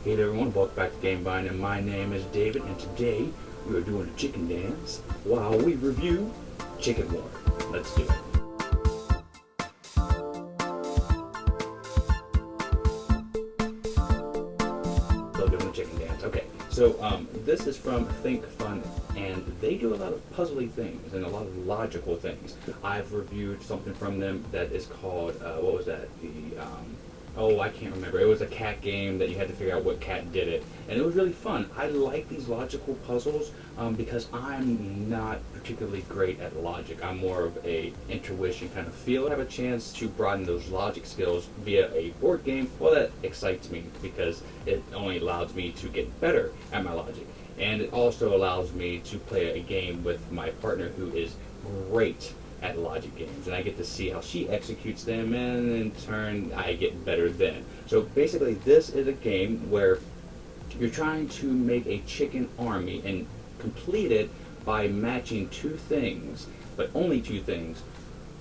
Hey there everyone, welcome back to Gamevine, and my name is David, and today we are doing a chicken dance while we review Chicken War. Let's do it. Love doing the chicken dance. Okay, so this is from Think Fun, and they do a lot of puzzly things and a lot of logical things. I've reviewed something from them that is called, what was that? Oh, I can't remember. It was a cat game that you had to figure out what cat did it. And it was really fun. I like these logical puzzles because I'm not particularly great at logic. I'm more of a intuition kind of feel. I have a chance to broaden those logic skills via a board game. Well, that excites me because it only allows me to get better at my logic. And it also allows me to play a game with my partner who is great at logic games, and I get to see how she executes them, and in turn I get better then. So basically this is a game where you're trying to make a chicken army and complete it by matching two things, but only two things,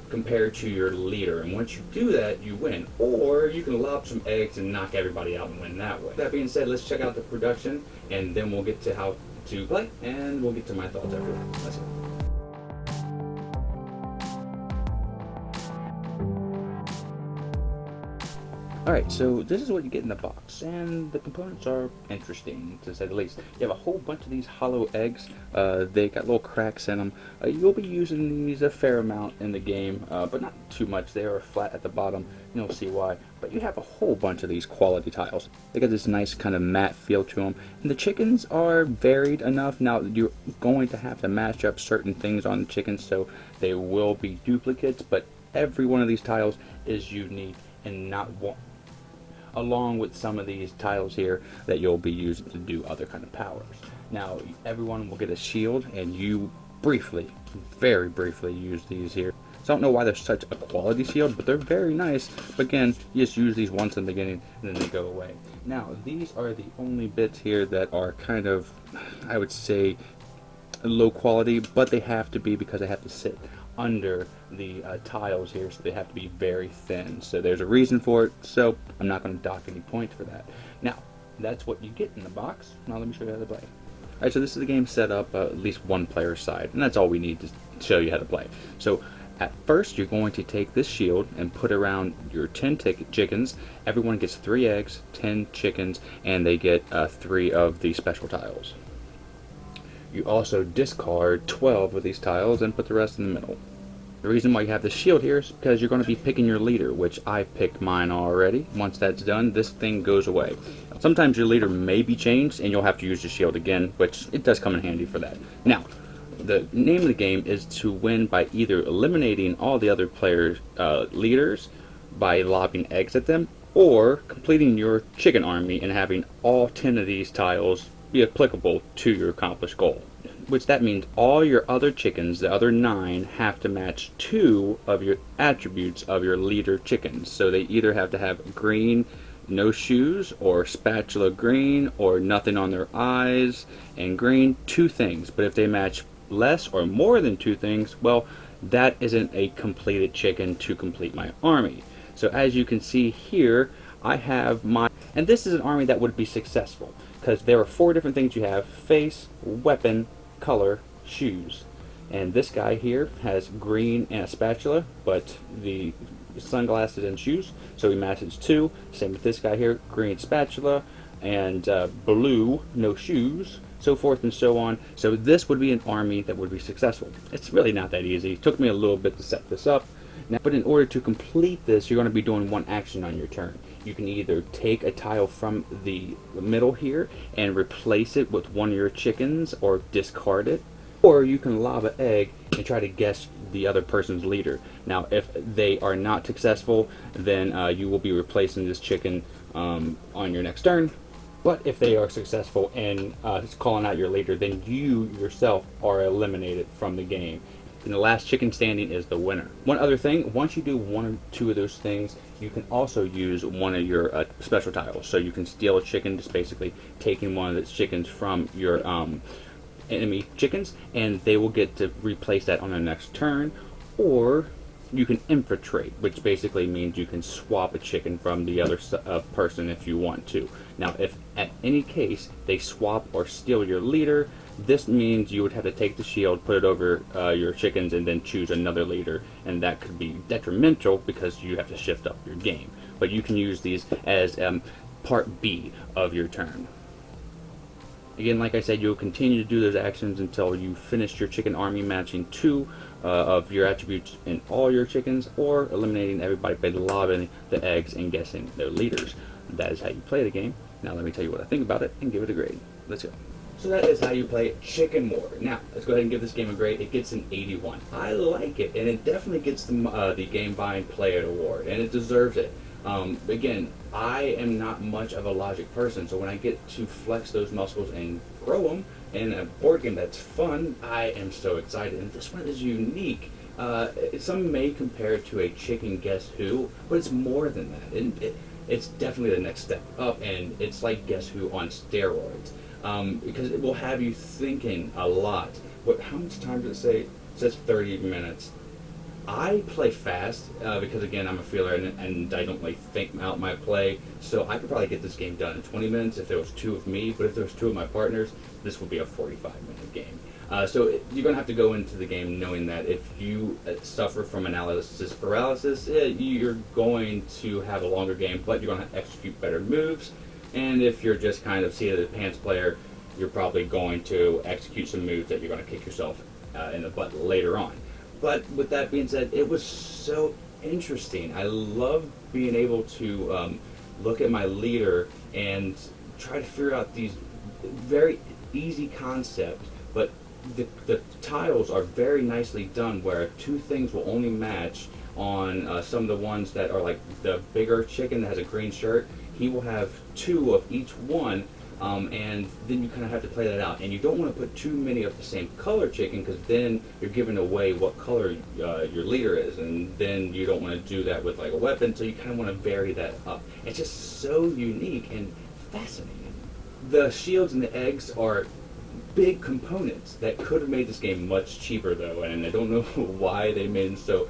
compared to your leader. And once you do that, you win. Or you can lob some eggs and knock everybody out and win that way. That being said, let's check out the production, and then we'll get to how to play, and we'll get to my thoughts after that. Let's go. Alright, so this is what you get in the box, and the components are interesting, to say the least. You have a whole bunch of these hollow eggs. They got little cracks in them. You'll be using these a fair amount in the game, but not too much. They are flat at the bottom, and you'll see why. But you have a whole bunch of these quality tiles. They got this nice kind of matte feel to them, and the chickens are varied enough. Now, you're going to have to match up certain things on the chickens, so they will be duplicates, but every one of these tiles is unique and not one, along with some of these tiles here that you'll be using to do other kind of powers. Now, everyone will get a shield, and you briefly, very briefly use these here. So I don't know why they're such a quality shield, but they're very nice. But again, you just use these once in the beginning, and then they go away. Now, these are the only bits here that are kind of, I would say, low quality, but they have to be because they have to sit under the tiles here, so they have to be very thin. So there's a reason for it, so I'm not going to dock any points for that. Now, that's what you get in the box. Now let me show you how to play. Alright, so this is the game set up at least one player side, and that's all we need to show you how to play. So at first, you're going to take this shield and put around your 10 chickens. Everyone gets 3 eggs, 10 chickens, and they get 3 of the special tiles. You also discard 12 of these tiles and put the rest in the middle. The reason why you have the shield here is because you're going to be picking your leader, which I picked mine already. Once that's done, this thing goes away. Sometimes your leader may be changed and you'll have to use your shield again, which it does come in handy for that. Now, the name of the game is to win by either eliminating all the other players' leaders by lobbing eggs at them, or completing your chicken army and having all 10 of these tiles be applicable to your accomplished goal. Which that means all your other chickens, the other 9, have to match 2 of your attributes of your leader chickens. So they either have to have green, no shoes, or spatula green, or nothing on their eyes, and green, 2 things. But if they match less or more than 2 things, well, that isn't a completed chicken to complete my army. So as you can see here, I have my, and this is an army that would be successful, because there are 4 different things you have: face, weapon, color, shoes. And this guy here has green and a spatula, but the sunglasses and shoes, so he matches 2. Same with this guy here, green spatula and blue, no shoes, so forth and so on. So this would be an army that would be successful. It's really not that easy. It took me a little bit to set this up. Now, but in order to complete this, you're going to be doing one action on your turn. You can either take a tile from the middle here and replace it with one of your chickens, or discard it, or you can lob an egg and try to guess the other person's leader. Now, if they are not successful, then you will be replacing this chicken on your next turn. But if they are successful and calling out your leader, then you yourself are eliminated from the game. And the last chicken standing is the winner. One other thing, once you do 1 or 2 of those things, you can also use one of your special tiles. So you can steal a chicken, just basically taking one of the chickens from your enemy chickens, and they will get to replace that on their next turn. Or you can infiltrate, which basically means you can swap a chicken from the other person if you want to. Now, if at any case they swap or steal your leader, this means you would have to take the shield, put it over your chickens, and then choose another leader, and that could be detrimental because you have to shift up your game. But you can use these as part B of your turn. Again, like I said, you'll continue to do those actions until you finish your chicken army, matching 2 of your attributes in all your chickens, or eliminating everybody by lobbing the eggs and guessing their leaders. That is how you play the game. Now let me tell you what I think about it and give it a grade. Let's go. So that is how you play Chicken War. Now, let's go ahead and give this game a grade. It gets an 81. I like it, and it definitely gets the GameVine Play It Award, and it deserves it. Again, I am not much of a logic person, so when I get to flex those muscles and grow them in a board game that's fun, I am so excited. And this one is unique. Some may compare it to a Chicken Guess Who, but it's more than that. And it's definitely the next step up, and it's like Guess Who on steroids. Because it will have you thinking a lot. How much time does it say? It says 30 minutes. I play fast because, again, I'm a feeler and I don't like think out my play. So I could probably get this game done in 20 minutes if there was 2 of me. But if there was 2 of my partners, this would be a 45-minute game. So you're going to have to go into the game knowing that if you suffer from analysis paralysis, you're going to have a longer game, but you're going to execute better moves. And if you're just kind of seat-of-the-pants player, you're probably going to execute some moves that you're going to kick yourself in the butt later on. But with that being said, it was so interesting. I love being able to look at my leader and try to figure out these very easy concepts, but the tiles are very nicely done where 2 things will only match on some of the ones that are like the bigger chicken that has a green shirt. He will have 2 of each one, and then you kind of have to play that out. And you don't want to put too many of the same color chicken because then you're giving away what color your leader is, and then you don't want to do that with like a weapon, so you kind of want to vary that up. It's just so unique and fascinating. The shields and the eggs are big components that could have made this game much cheaper though, and I don't know why they made them so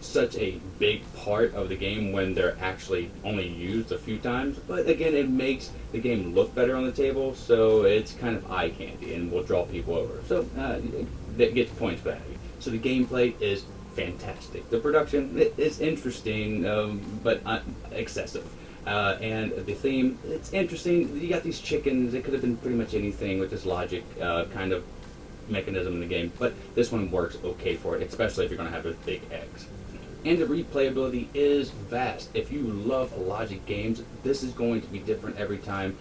such a big part of the game when they're actually only used a few times. But again, it makes the game look better on the table, so it's kind of eye candy and will draw people over. So that gets points for that. So the gameplay is fantastic. The production is interesting, but excessive. And the theme, it's interesting. You got these chickens. It could have been pretty much anything with this logic kind of mechanism in the game, but this one works okay for it, especially if you're going to have those big eggs. And the replayability is vast. If you love logic games, this is going to be different every time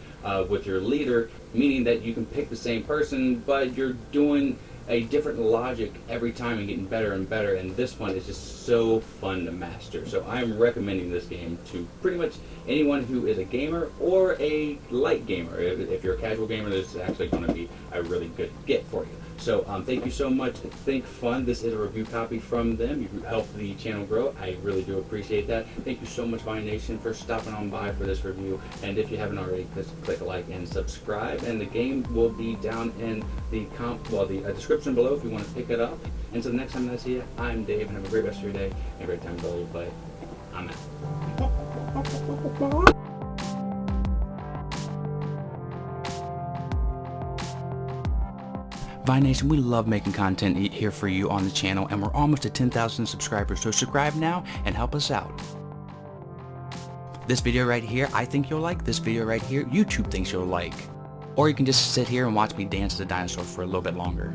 with your leader, meaning that you can pick the same person, but you're doing a different logic every time and getting better and better, and this one is just so fun to master. So I'm recommending this game to pretty much anyone who is a gamer or a light gamer. If you're a casual gamer, this is actually going to be a really good get for you. So thank you so much, Think Fun. This is a review copy from them. You helped the channel grow. I really do appreciate that. Thank you so much, Vine Nation, for stopping on by for this review. And if you haven't already, click a like and subscribe. And the game will be down in the description below if you want to pick it up. And so the next time I see you, I'm Dave, and have a great rest of your day and a great time while you play. I'm out. Vine Nation, we love making content here for you on the channel, and we're almost at 10,000 subscribers, so subscribe now and help us out. This video right here, I think you'll like. This video right here, YouTube thinks you'll like. Or you can just sit here and watch me dance as a dinosaur for a little bit longer.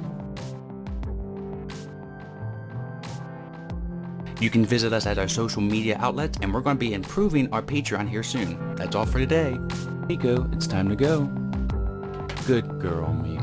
You can visit us at our social media outlets, and we're going to be improving our Patreon here soon. That's all for today. Nico, it's time to go. Good girl, me.